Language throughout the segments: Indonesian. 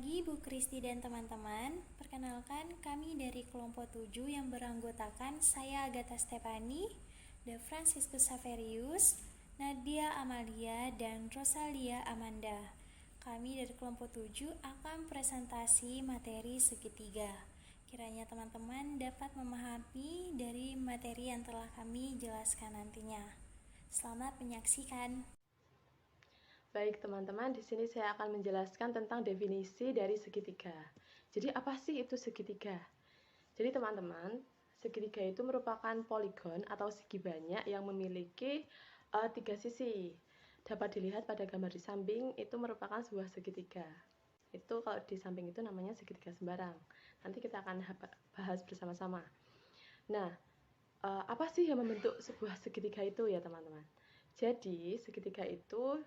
pagi Bu Kristi dan teman-teman. Perkenalkan kami dari kelompok 7 yang beranggotakan saya Agatha Stefani, De Franciscus Saverius, Nadia Amalia, dan Rosalia Amanda. Kami dari kelompok 7 akan presentasi materi segitiga. Kiranya teman-teman dapat memahami dari materi yang telah kami jelaskan nantinya. Selamat menyaksikan. Baik teman-teman, di sini saya akan menjelaskan tentang definisi dari segitiga. Jadi apa sih itu segitiga? Jadi teman-teman, segitiga itu merupakan poligon atau segi banyak yang memiliki 3 sisi. Dapat dilihat pada gambar di samping, itu merupakan sebuah segitiga. Itu kalau di samping itu namanya segitiga sembarang. Nanti kita akan bahas bersama-sama. Nah, apa sih yang membentuk sebuah segitiga itu ya teman-teman? Jadi segitiga itu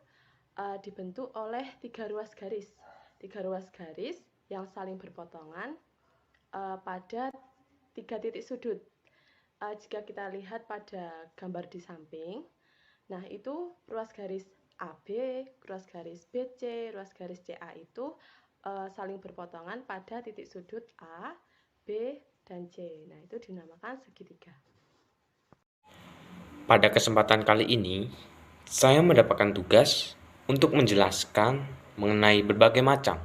dibentuk oleh 3 ruas garis. 3 ruas garis yang saling berpotongan pada 3 titik sudut. Jika kita lihat pada gambar di samping, nah itu ruas garis AB, ruas garis BC, ruas garis CA itu saling berpotongan pada titik sudut A, B, dan C. Nah itu dinamakan segitiga. Pada kesempatan kali ini, saya mendapatkan tugas untuk menjelaskan mengenai berbagai macam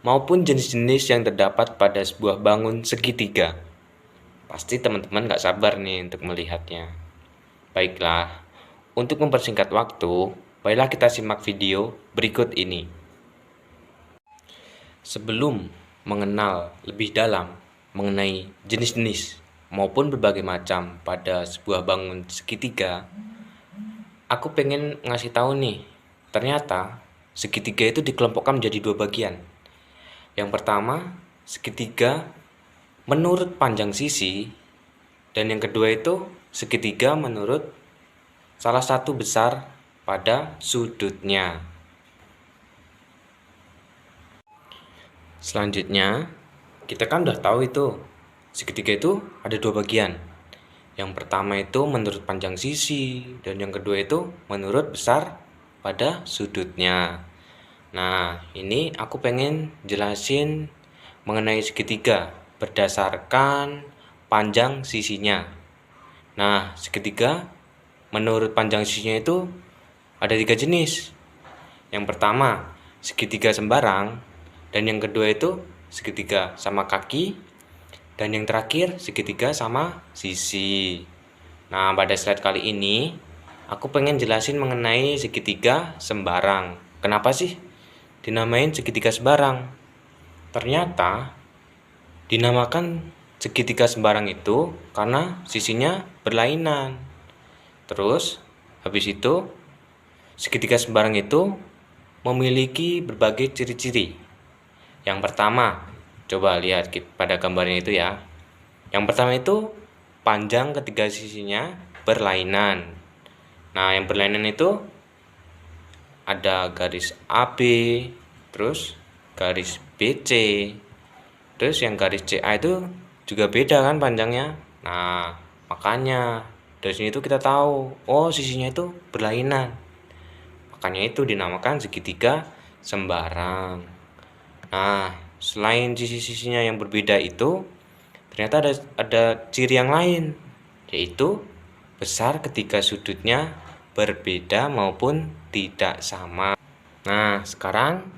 maupun jenis-jenis yang terdapat pada sebuah bangun segitiga. Pasti teman-teman gak sabar nih untuk melihatnya. Baiklah, untuk mempersingkat waktu, baiklah kita simak video berikut ini. Sebelum mengenal lebih dalam mengenai jenis-jenis maupun berbagai macam pada sebuah bangun segitiga, aku pengen ngasih tahu nih, ternyata segitiga itu dikelompokkan menjadi 2 bagian. Yang pertama, segitiga menurut panjang sisi, dan yang kedua itu segitiga menurut salah satu besar pada sudutnya. Selanjutnya, kita kan udah tahu itu segitiga itu ada 2 bagian. Yang pertama itu menurut panjang sisi, dan yang kedua itu menurut besar pada sudutnya. Nah, ini aku pengen jelasin mengenai segitiga berdasarkan panjang sisinya. Nah, segitiga menurut panjang sisinya itu ada 3 jenis. Yang pertama, segitiga sembarang, dan yang kedua itu segitiga sama kaki, dan yang terakhir segitiga sama sisi. Nah, pada slide kali ini aku pengen jelasin mengenai segitiga sembarang. Kenapa sih dinamain segitiga sembarang? Ternyata dinamakan segitiga sembarang itu karena sisinya berlainan. Terus habis itu segitiga sembarang itu memiliki berbagai ciri-ciri. Yang pertama, coba lihat pada gambarnya itu ya. Yang pertama itu panjang ketiga sisinya berlainan. Nah, yang berlainan itu ada garis AB, terus garis BC, terus yang garis CA itu juga beda kan panjangnya. Nah, makanya dari sini tuh kita tahu, oh sisinya itu berlainan. Makanya itu dinamakan segitiga sembarang. Nah, selain sisi-sisinya yang berbeda itu, ternyata ada ciri yang lain, yaitu besar ketika sudutnya berbeda maupun tidak sama. Nah, sekarang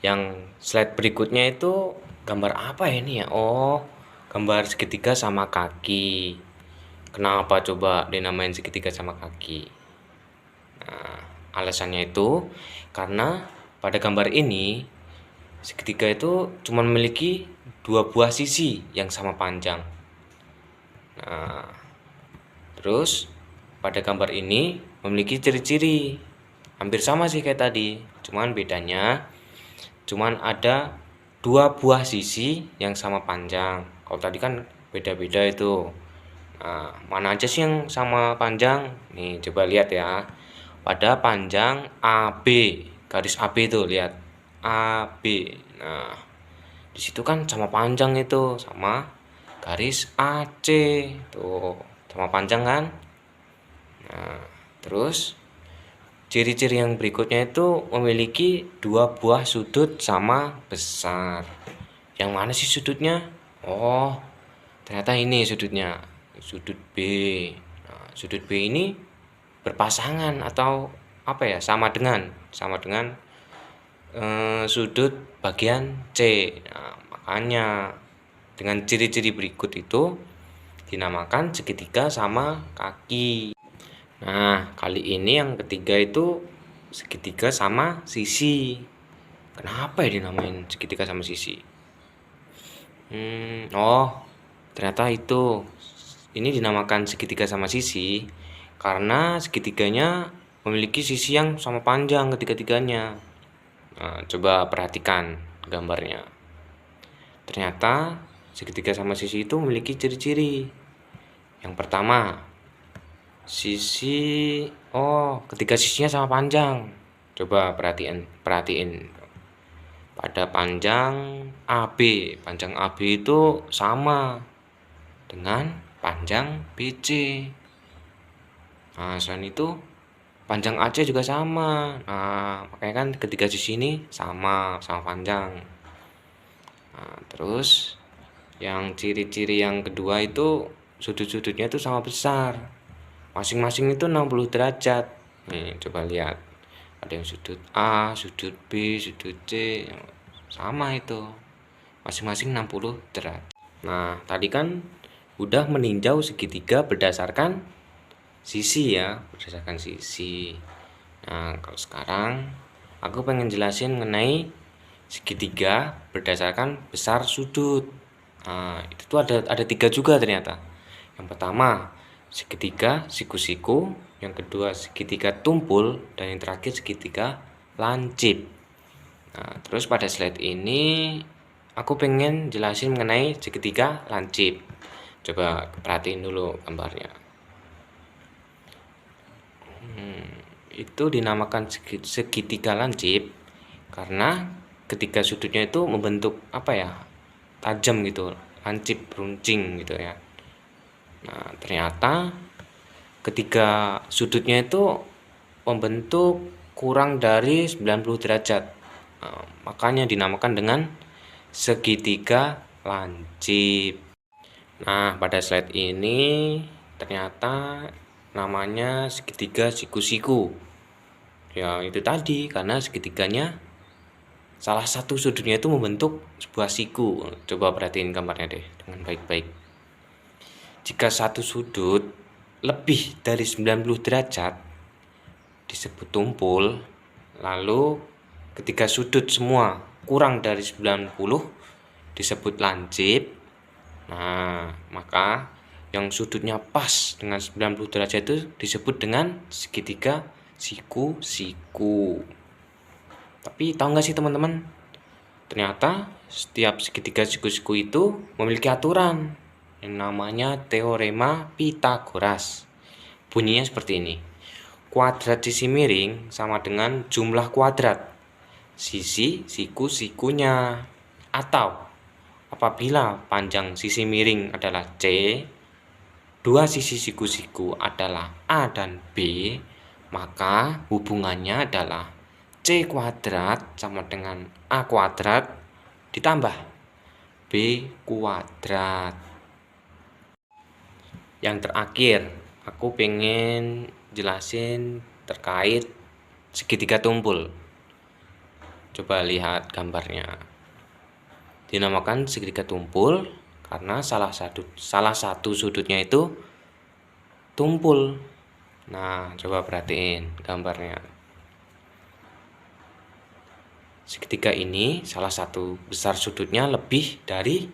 yang slide berikutnya itu gambar apa ini ya? Oh, gambar segitiga sama kaki. Kenapa coba dinamain segitiga sama kaki? Nah, alasannya itu karena pada gambar ini segitiga itu cuma memiliki 2 buah sisi yang sama panjang. Nah, terus pada gambar ini memiliki ciri-ciri hampir sama sih kayak tadi, cuman bedanya cuman ada 2 buah sisi yang sama panjang. Kalau tadi kan beda-beda itu. Nah, mana aja sih yang sama panjang? Nih, coba lihat ya. Pada panjang AB, garis AB itu lihat AB. Nah, di situ kan sama panjang itu, sama garis AC tuh sama panjang kan. Nah, terus ciri-ciri yang berikutnya itu memiliki dua buah sudut sama besar. Yang mana sih sudutnya? Oh, ternyata ini sudutnya, sudut B. Nah, sudut B ini berpasangan atau apa ya, sama dengan sudut bagian C. Nah, makanya dengan ciri-ciri berikut itu dinamakan segitiga sama kaki. Nah, kali ini yang ketiga itu segitiga sama sisi. Kenapa ya dinamain segitiga sama sisi? Oh, ternyata itu. Ini dinamakan segitiga sama sisi karena segitiganya memiliki sisi yang sama panjang ketiga-tiganya. Nah, coba perhatikan gambarnya. Ternyata segitiga sama sisi itu memiliki ciri-ciri. Yang pertama, ketiga sisinya sama panjang. Coba perhatiin. Pada panjang AB itu sama dengan panjang BC. Nah, selain itu panjang AC juga sama. Nah, makanya kan ketiga sisi ini sama panjang. Nah, terus yang ciri-ciri yang kedua itu sudut-sudutnya itu sama besar. Masing-masing itu 60 derajat. Nih, coba lihat. Ada yang sudut A, sudut B, sudut C. Sama itu. Masing-masing 60 derajat. Nah, tadi kan udah meninjau segitiga berdasarkan sisi ya, berdasarkan sisi. Nah, kalau sekarang aku pengen jelasin mengenai segitiga berdasarkan besar sudut. Nah, itu tuh ada 3 juga ternyata. Yang pertama segitiga siku-siku, yang kedua segitiga tumpul, dan yang terakhir segitiga lancip. Nah, terus pada slide ini aku pengen jelasin mengenai segitiga lancip. Coba perhatiin dulu gambarnya. Itu dinamakan segitiga lancip karena ketiga sudutnya itu membentuk tajam gitu, lancip runcing gitu ya. Nah, ternyata ketiga sudutnya itu membentuk kurang dari 90 derajat. Nah, makanya dinamakan dengan segitiga lancip. Nah, pada slide ini ternyata namanya segitiga siku-siku. Ya, itu tadi karena segitiganya salah satu sudutnya itu membentuk sebuah siku. Coba perhatiin gambarnya deh dengan baik-baik. Jika satu sudut lebih dari 90 derajat disebut tumpul, lalu ketika sudut semua kurang dari 90 disebut lancip. Nah, maka yang sudutnya pas dengan 90 derajat itu disebut dengan segitiga siku-siku. Tapi tahu nggak sih teman-teman? Ternyata setiap segitiga siku-siku itu memiliki aturan yang namanya teorema Pythagoras. Bunyinya seperti ini. Kuadrat sisi miring sama dengan jumlah kuadrat sisi siku-sikunya. Atau apabila panjang sisi miring adalah C, dua sisi siku-siku adalah A dan B, maka hubungannya adalah C kuadrat sama dengan A kuadrat ditambah B kuadrat. Yang terakhir, aku pengen jelasin terkait segitiga tumpul. Coba lihat gambarnya. Dinamakan segitiga tumpul karena salah satu sudutnya itu tumpul. Nah, coba perhatiin gambarnya. Segitiga ini salah satu besar sudutnya lebih dari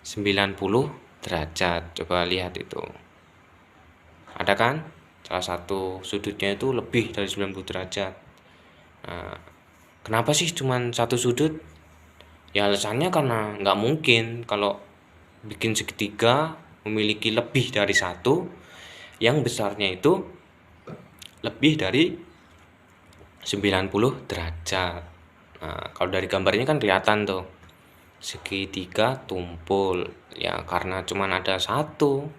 90 derajat. Coba lihat itu. Ada kan? Salah satu sudutnya itu lebih dari 90 derajat. Nah, kenapa sih cuma satu sudut? Ya alasannya karena nggak mungkin kalau bikin segitiga memiliki lebih dari satu yang besarnya itu lebih dari 90 derajat. Nah, kalau dari gambarnya kan kelihatan tuh segitiga tumpul ya karena cuma ada satu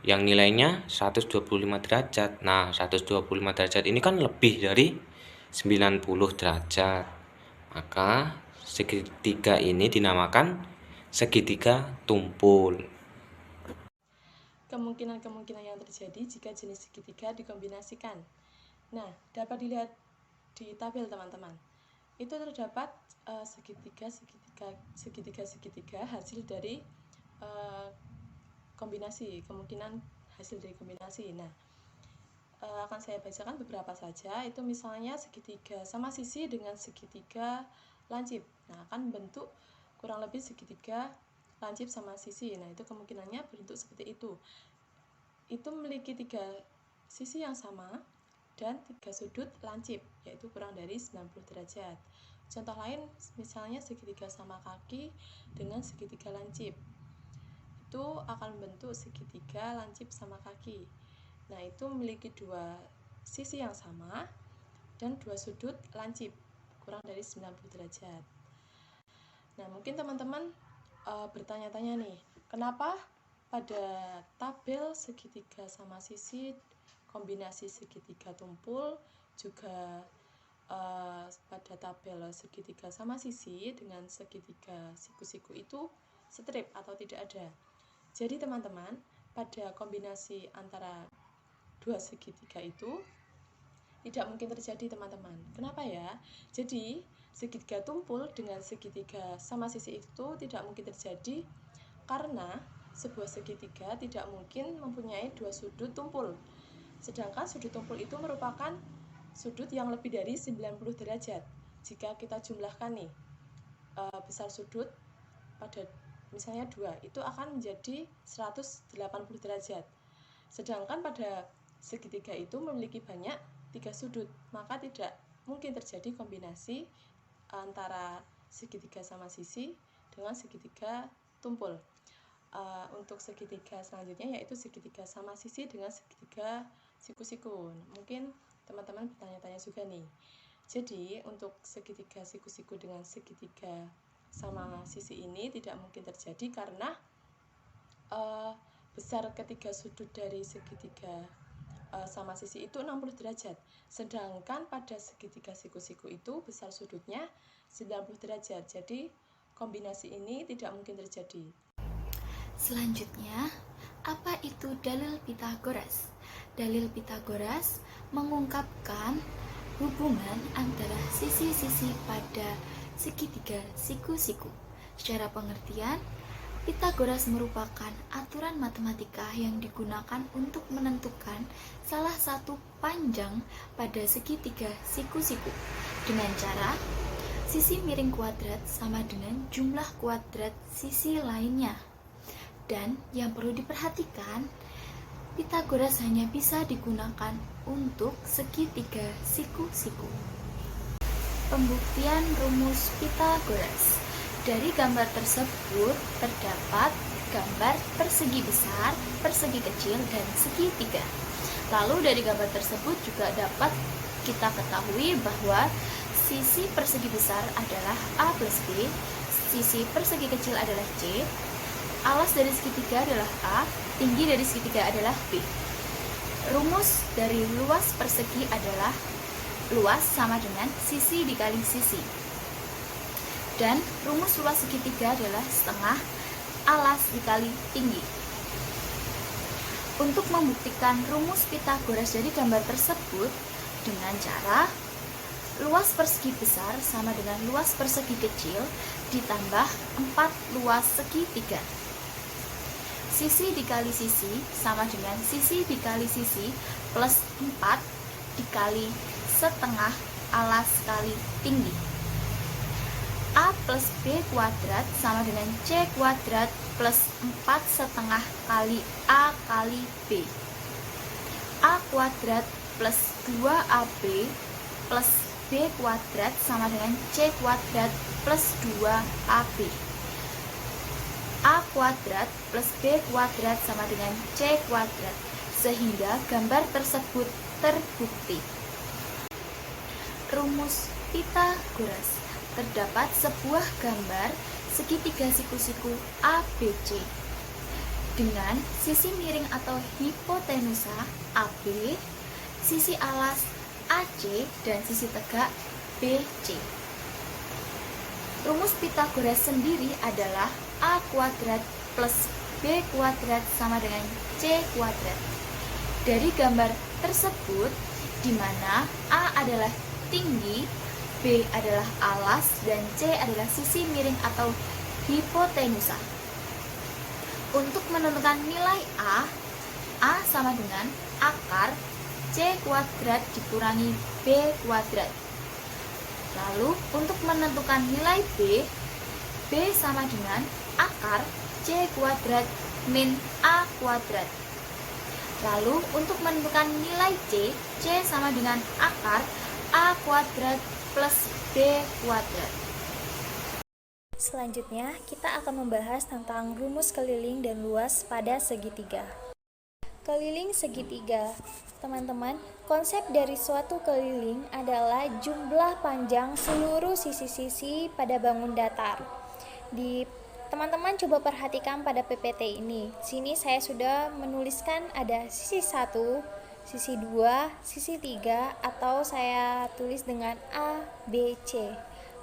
yang nilainya 125 derajat. Nah, 125 derajat ini kan lebih dari 90 derajat. Maka segitiga ini dinamakan segitiga tumpul. Kemungkinan-kemungkinan yang terjadi jika jenis segitiga dikombinasikan. Nah, dapat dilihat di tabel teman-teman. Itu terdapat segitiga hasil dari kombinasi, kemungkinan hasil dari kombinasi. Nah, akan saya bacakan beberapa saja. Itu misalnya segitiga sama sisi dengan segitiga lancip. Nah, akan bentuk kurang lebih segitiga lancip sama sisi. Nah, itu kemungkinannya berbentuk seperti itu. Itu memiliki 3 sisi yang sama dan 3 sudut lancip, yaitu kurang dari 90 derajat. Contoh lain misalnya segitiga sama kaki dengan segitiga lancip. Itu akan membentuk segitiga lancip sama kaki. Nah, itu memiliki 2 sisi yang sama dan 2 sudut lancip, kurang dari 90 derajat. Nah, mungkin teman-teman bertanya-tanya nih, kenapa pada tabel segitiga sama sisi kombinasi segitiga tumpul juga pada tabel segitiga sama sisi dengan segitiga siku-siku itu strip atau tidak ada. Jadi teman-teman, pada kombinasi antara 2 segitiga itu tidak mungkin terjadi teman-teman. Kenapa ya? Jadi segitiga tumpul dengan segitiga sama sisi itu tidak mungkin terjadi karena sebuah segitiga tidak mungkin mempunyai 2 sudut tumpul. Sedangkan sudut tumpul itu merupakan sudut yang lebih dari 90 derajat. Jika kita jumlahkan nih, besar sudut pada misalnya 2, itu akan menjadi 180 derajat. Sedangkan pada segitiga itu memiliki banyak 3 sudut, maka tidak mungkin terjadi kombinasi antara segitiga sama sisi dengan segitiga tumpul. Untuk segitiga selanjutnya yaitu segitiga sama sisi dengan segitiga siku-siku. Mungkin teman-teman bertanya-tanya juga nih. Jadi untuk segitiga siku-siku dengan segitiga sama sisi ini tidak mungkin terjadi karena besar ketiga sudut dari segitiga sama sisi itu 60 derajat. Sedangkan pada segitiga siku-siku itu besar sudutnya 90 derajat. Jadi kombinasi ini tidak mungkin terjadi. Selanjutnya, apa itu dalil Pythagoras? Dalil Pythagoras mengungkapkan hubungan antara sisi-sisi pada segitiga siku-siku. Secara pengertian, Pythagoras merupakan aturan matematika yang digunakan untuk menentukan salah satu panjang pada segitiga siku-siku dengan cara sisi miring kuadrat sama dengan jumlah kuadrat sisi lainnya. Dan yang perlu diperhatikan, Pythagoras hanya bisa digunakan untuk segitiga siku-siku. Pembuktian rumus Pythagoras. Dari gambar tersebut terdapat gambar persegi besar, persegi kecil, dan segitiga. Lalu dari gambar tersebut juga dapat kita ketahui bahwa sisi persegi besar adalah A plus B, sisi persegi kecil adalah C, alas dari segitiga adalah A, tinggi dari segitiga adalah B. Rumus dari luas persegi adalah luas sama dengan sisi dikali sisi. Dan rumus luas segitiga adalah setengah alas dikali tinggi. Untuk membuktikan rumus Pythagoras dari gambar tersebut dengan cara luas persegi besar sama dengan luas persegi kecil ditambah 4 luas segitiga. Sisi dikali sisi sama dengan sisi dikali sisi plus 4 dikali setengah alas kali tinggi. A plus B kuadrat sama dengan C kuadrat plus 4 setengah kali A kali B. A kuadrat plus 2AB plus B kuadrat sama dengan C kuadrat plus 2AB. A kuadrat plus B kuadrat sama dengan C kuadrat, sehingga gambar tersebut terbukti. Rumus Pythagoras. Terdapat sebuah gambar segitiga siku-siku ABC. dengan sisi miring atau hipotenusa AB, sisi alas AC, dan sisi tegak BC. Rumus Pythagoras sendiri adalah A kuadrat plus B kuadrat sama dengan C kuadrat. Dari gambar tersebut, di mana A adalah tinggi, B adalah alas, dan C adalah sisi miring atau hipotenusa. Untuk menentukan nilai A sama dengan akar C kuadrat dikurangi B kuadrat. Lalu untuk menentukan nilai B sama dengan akar C kuadrat min A kuadrat. Lalu untuk menentukan nilai C sama dengan akar A kuadrat plus B kuadrat. Selanjutnya, kita akan membahas tentang rumus keliling dan luas pada segitiga. Keliling segitiga. Teman-teman, konsep dari suatu keliling adalah jumlah panjang seluruh sisi-sisi pada bangun datar. Teman-teman coba perhatikan pada PPT ini. Sini saya sudah menuliskan ada sisi 1, sisi 2, sisi 3, atau saya tulis dengan A, B, C.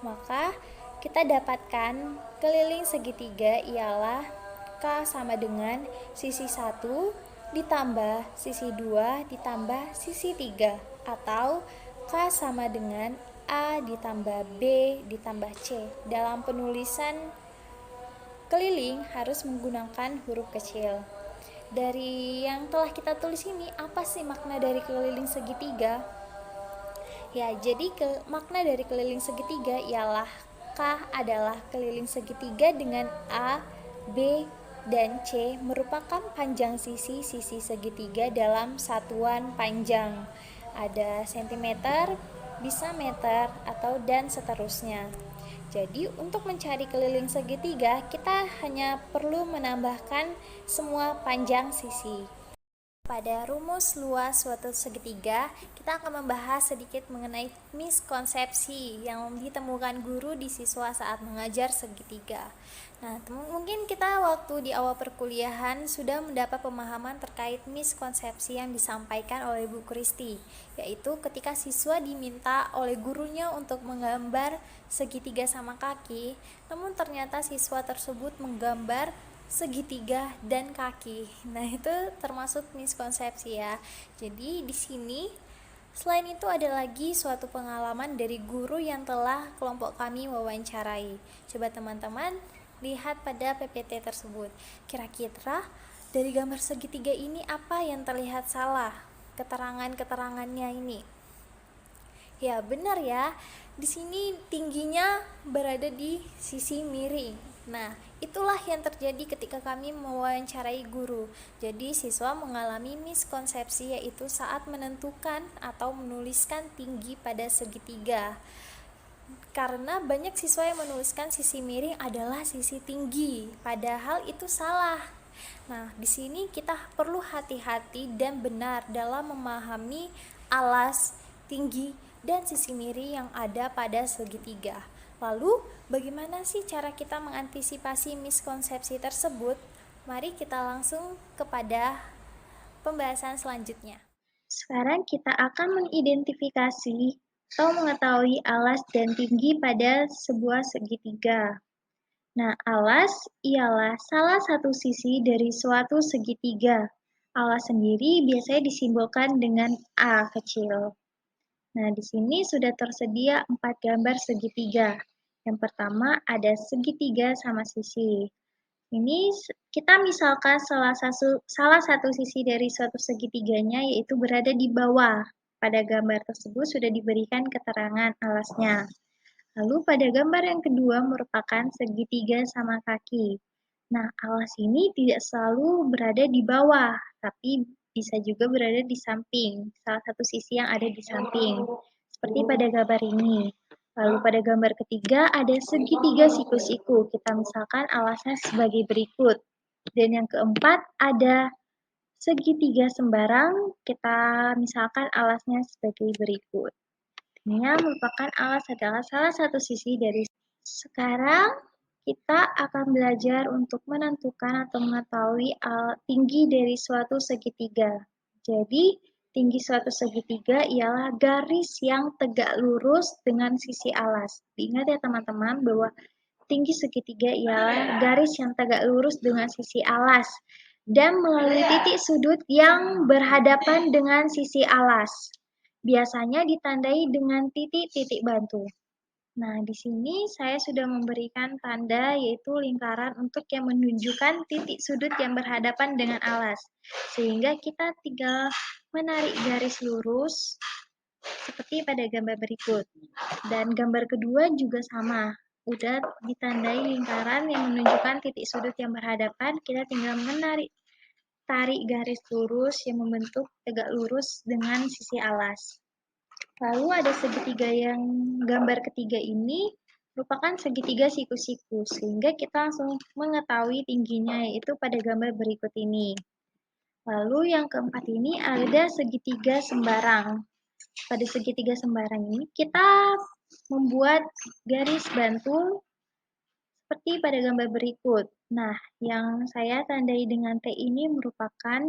Maka kita dapatkan keliling segitiga ialah K sama dengan sisi 1 ditambah sisi 2 ditambah sisi 3, atau K sama dengan A ditambah B ditambah C. Dalam penulisan keliling harus menggunakan huruf kecil. Dari yang telah kita tulis ini, apa sih makna dari keliling segitiga? Ya, jadi makna dari keliling segitiga ialah K adalah keliling segitiga dengan A, B, dan C merupakan panjang sisi-sisi segitiga dalam satuan panjang. Ada sentimeter, bisa meter, atau dan seterusnya. Jadi untuk mencari keliling segitiga, kita hanya perlu menambahkan semua panjang sisi. Pada rumus luas suatu segitiga, kita akan membahas sedikit mengenai miskonsepsi yang ditemukan guru di siswa saat mengajar segitiga. Nah, mungkin kita waktu di awal perkuliahan sudah mendapat pemahaman terkait miskonsepsi yang disampaikan oleh Bu Kristi, yaitu ketika siswa diminta oleh gurunya untuk menggambar segitiga sama kaki, namun ternyata siswa tersebut menggambar segitiga dan kaki. Nah, itu termasuk miskonsepsi ya. Jadi di sini selain itu ada lagi suatu pengalaman dari guru yang telah kelompok kami wawancarai. Coba teman-teman lihat pada PPT tersebut. Kira-kira dari gambar segitiga ini apa yang terlihat salah? Keterangan-keterangannya ini. Ya, benar ya. Di sini tingginya berada di sisi miring. Nah, itulah yang terjadi ketika kami mewawancarai guru. Jadi, siswa mengalami miskonsepsi yaitu saat menentukan atau menuliskan tinggi pada segitiga. Karena banyak siswa yang menuliskan sisi miring adalah sisi tinggi, padahal itu salah. Nah, di sini kita perlu hati-hati dan benar dalam memahami alas, tinggi, dan sisi miring yang ada pada segitiga. Lalu, bagaimana sih cara kita mengantisipasi miskonsepsi tersebut? Mari kita langsung kepada pembahasan selanjutnya. Sekarang kita akan mengidentifikasi atau mengetahui alas dan tinggi pada sebuah segitiga. Nah, alas ialah salah satu sisi dari suatu segitiga. Alas sendiri biasanya disimbolkan dengan A kecil. Nah, di sini sudah tersedia 4 gambar segitiga. Yang pertama ada segitiga sama sisi. Ini kita misalkan salah satu sisi dari suatu segitiganya yaitu berada di bawah. Pada gambar tersebut sudah diberikan keterangan alasnya. Lalu pada gambar yang kedua merupakan segitiga sama kaki. Nah, alas ini tidak selalu berada di bawah, tapi bisa juga berada di samping, salah satu sisi yang ada di samping. Seperti pada gambar ini. Lalu pada gambar ketiga ada segitiga siku-siku. Kita misalkan alasnya sebagai berikut. Dan yang keempat ada segitiga sembarang. Kita misalkan alasnya sebagai berikut. Ini merupakan alas adalah salah satu sisi dari. Sekarang kita akan belajar untuk menentukan atau mengetahui tinggi dari suatu segitiga. Jadi, tinggi suatu segitiga ialah garis yang tegak lurus dengan sisi alas. Diingat ya teman-teman bahwa tinggi segitiga ialah garis yang tegak lurus dengan sisi alas dan melalui titik sudut yang berhadapan dengan sisi alas. Biasanya ditandai dengan titik-titik batu. Nah, di sini saya sudah memberikan tanda yaitu lingkaran untuk yang menunjukkan titik sudut yang berhadapan dengan alas. Sehingga kita tinggal menarik garis lurus seperti pada gambar berikut. Dan gambar kedua juga sama. Udah ditandai lingkaran yang menunjukkan titik sudut yang berhadapan, kita tinggal tarik garis lurus yang membentuk tegak lurus dengan sisi alas. Lalu ada segitiga yang gambar ketiga ini merupakan segitiga siku-siku, sehingga kita langsung mengetahui tingginya yaitu pada gambar berikut ini. Lalu yang keempat ini ada segitiga sembarang. Pada segitiga sembarang ini kita membuat garis bantu seperti pada gambar berikut. Nah, yang saya tandai dengan T ini merupakan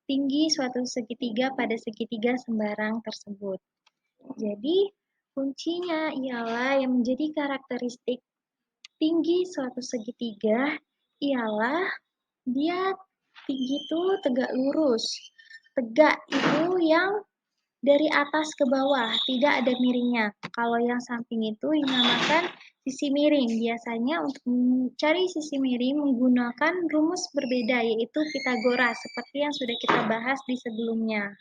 tinggi suatu segitiga pada segitiga sembarang tersebut. Jadi, kuncinya ialah yang menjadi karakteristik tinggi suatu segitiga ialah dia tinggi itu tegak lurus. Tegak itu yang dari atas ke bawah, tidak ada miringnya. Kalau yang samping itu dinamakan sisi miring. Biasanya untuk mencari sisi miring menggunakan rumus berbeda, yaitu Pitagoras, seperti yang sudah kita bahas di sebelumnya.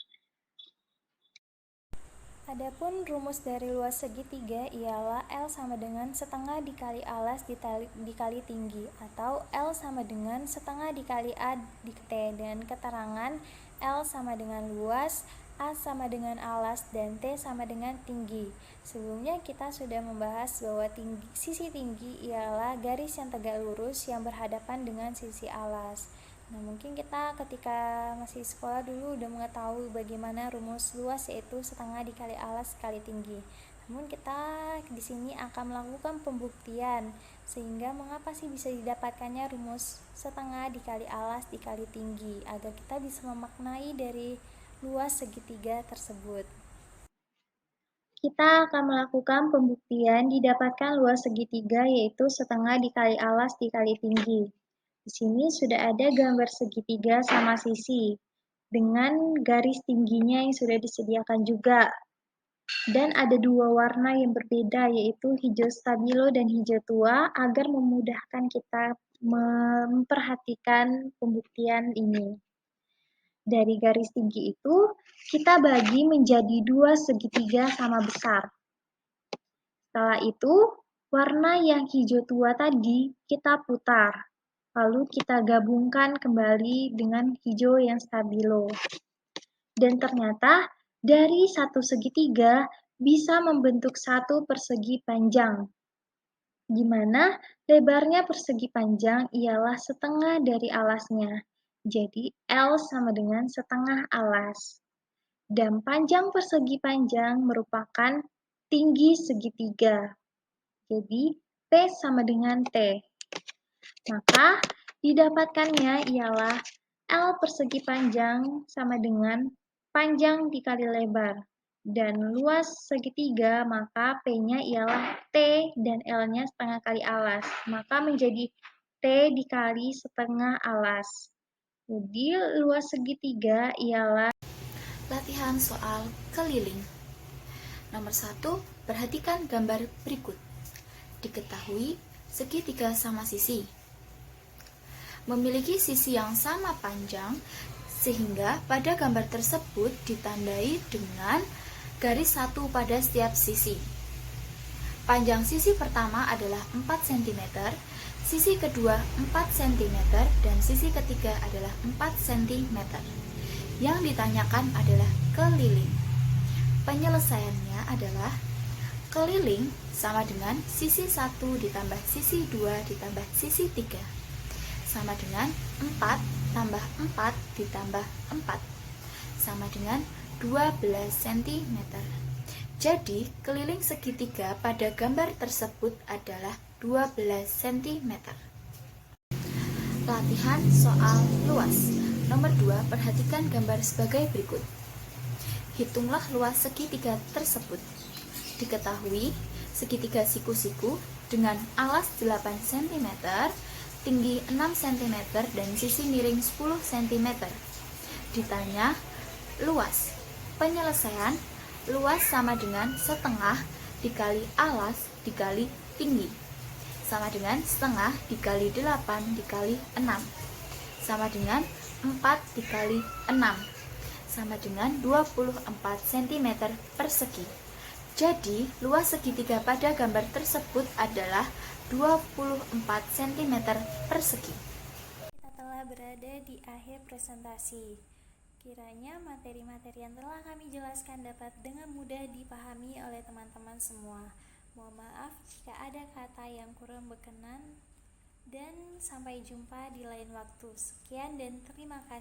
Adapun rumus dari luas segitiga ialah L sama dengan setengah dikali alas dikali tinggi, atau L sama dengan setengah dikali A dikali T, dengan keterangan L sama dengan luas, A sama dengan alas, dan T sama dengan tinggi. Sebelumnya kita sudah membahas bahwa sisi tinggi ialah garis yang tegak lurus yang berhadapan dengan sisi alas. Nah, mungkin kita ketika masih sekolah dulu udah mengetahui bagaimana rumus luas, yaitu setengah dikali alas kali tinggi. Namun kita di sini akan melakukan pembuktian, sehingga mengapa sih bisa didapatkannya rumus setengah dikali alas dikali tinggi, agar kita bisa memaknai dari luas segitiga tersebut. Kita akan melakukan pembuktian didapatkan luas segitiga yaitu setengah dikali alas dikali tinggi. Di sini sudah ada gambar segitiga sama sisi dengan garis tingginya yang sudah disediakan juga. Dan ada dua warna yang berbeda yaitu hijau stabilo dan hijau tua agar memudahkan kita memperhatikan pembuktian ini. Dari garis tinggi itu kita bagi menjadi dua segitiga sama besar. Setelah itu warna yang hijau tua tadi kita putar. Lalu kita gabungkan kembali dengan hijau yang stabilo. Dan ternyata dari satu segitiga bisa membentuk satu persegi panjang, di mana lebarnya persegi panjang ialah setengah dari alasnya. Jadi L sama dengan setengah alas. Dan panjang persegi panjang merupakan tinggi segitiga. Jadi P sama dengan T. Maka didapatkannya ialah L persegi panjang sama dengan panjang dikali lebar. Dan luas segitiga, maka P-nya ialah T dan L-nya setengah kali alas. Maka menjadi T dikali setengah alas. Jadi luas segitiga ialah Latihan soal keliling. Nomor 1, perhatikan gambar berikut. Diketahui segitiga sama sisi memiliki sisi yang sama panjang, sehingga pada gambar tersebut ditandai dengan garis satu pada setiap sisi. Panjang sisi pertama adalah 4 cm, sisi kedua 4 cm, dan sisi ketiga adalah 4 cm. Yang ditanyakan adalah keliling. Penyelesaiannya adalah keliling sama dengan sisi 1 ditambah sisi 2 ditambah sisi 3 sama dengan 4 tambah 4 ditambah 4 sama dengan 12 cm. Jadi, keliling segitiga pada gambar tersebut adalah 12 cm. Latihan soal luas. Nomor 2, perhatikan gambar sebagai berikut. Hitunglah luas segitiga tersebut. Diketahui, segitiga siku-siku dengan alas 8 cm, tinggi 6 cm, dan sisi miring 10 cm. Ditanya, luas. Penyelesaian, luas sama dengan setengah dikali alas dikali tinggi, sama dengan setengah dikali 8 dikali 6, sama dengan 4 dikali 6, sama dengan 24 cm persegi. Jadi, luas segitiga pada gambar tersebut adalah 24 cm persegi. Kita telah berada di akhir presentasi. Kiranya materi-materi yang telah kami jelaskan dapat dengan mudah dipahami oleh teman-teman semua. Mohon maaf jika ada kata yang kurang berkenan, dan sampai jumpa di lain waktu. Sekian dan terima kasih.